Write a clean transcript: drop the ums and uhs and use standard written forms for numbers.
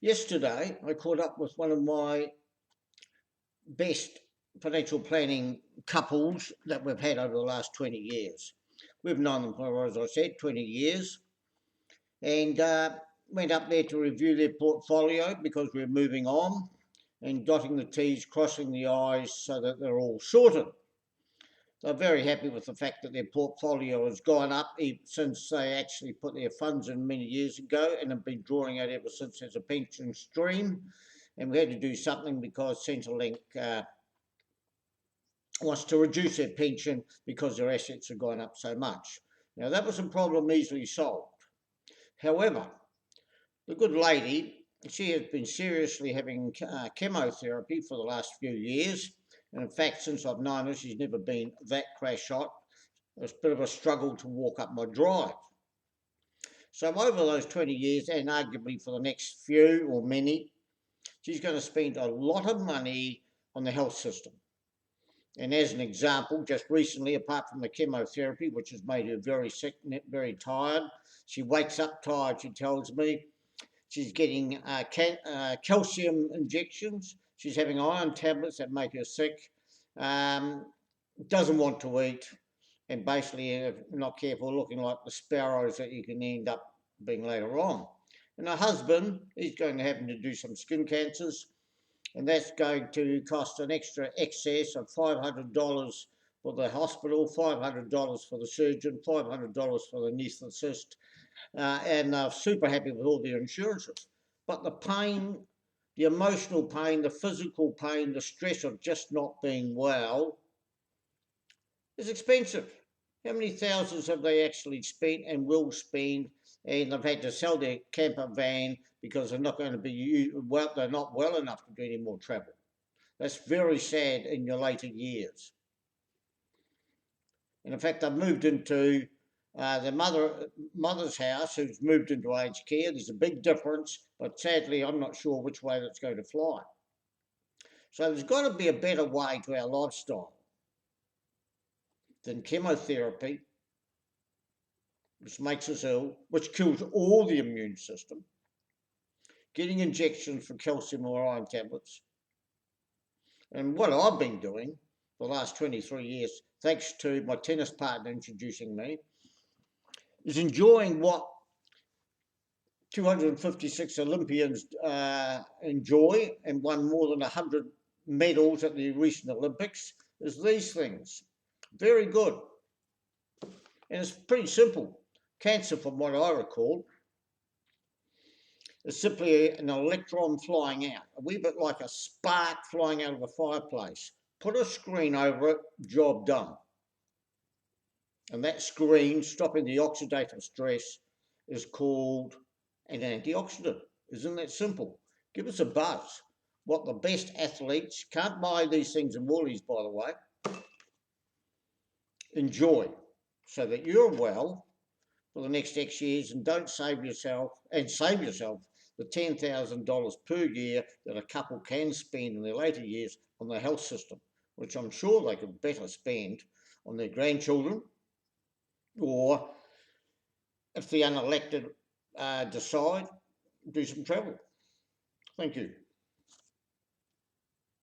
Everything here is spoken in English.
Yesterday, I caught up with one of my best financial planning couples that we've had over the last 20 years. We've known them for, as I said, 20 years, and went up there to review their portfolio because we're moving on and dotting the T's, crossing the I's so that they're all sorted. They're very happy with the fact that their portfolio has gone up since they actually put their funds in many years ago and have been drawing out ever since as a pension stream. And we had to do something because Centrelink wants to reduce their pension because their assets have gone up so much. Now, that was a problem easily solved. However, the good lady, she has been seriously having chemotherapy for the last few years. And in fact, since I've known her, she's never been that crash hot. It's a bit of a struggle to walk up my drive. So over those 20 years, and arguably for the next few or many, she's going to spend a lot of money on the health system. And as an example, just recently, apart from the chemotherapy, which has made her very sick, very tired, she wakes up tired, she tells me. She's getting calcium injections. She's having iron tablets that make her sick. Doesn't want to eat. And basically, if not careful, looking like the sparrows that you can end up being later on. And her husband, he's going to have to do some skin cancers. And that's going to cost an extra excess of $500 for the hospital, $500 for the surgeon, $500 for the anaesthetist, and super happy with all their insurances. But the pain, the emotional pain, the physical pain, the stress of just not being well is expensive. How many thousands have they actually spent and will spend? And they've had to sell their camper van because they're not going to be well. They're not well enough to do any more travel. That's very sad in your later years. And in fact, I've moved into the mother's house, who's moved into aged care. There's a big difference, but sadly, I'm not sure which way that's going to fly. So there's got to be a better way to our lifestyle than chemotherapy, which makes us ill, which kills all the immune system, getting injections for calcium or iron tablets. And what I've been doing for the last 23 years, thanks to my tennis partner introducing me, is enjoying what 256 Olympians enjoy and won more than 100 medals at the recent Olympics, is these things. Very good. And it's pretty simple. Cancer, from what I recall, is simply an electron flying out, a wee bit like a spark flying out of a fireplace. Put a screen over it, job done. And that screen, stopping the oxidative stress, is called an antioxidant. Isn't that simple? Give us a buzz. What the best athletes, can't buy these things in Woolies, by the way, enjoy, so that you're well for the next X years and don't save yourself the $10,000 per year that a couple can spend in their later years on the health system, which I'm sure they could better spend on their grandchildren, or if the unelected decide, do some travel. Thank you.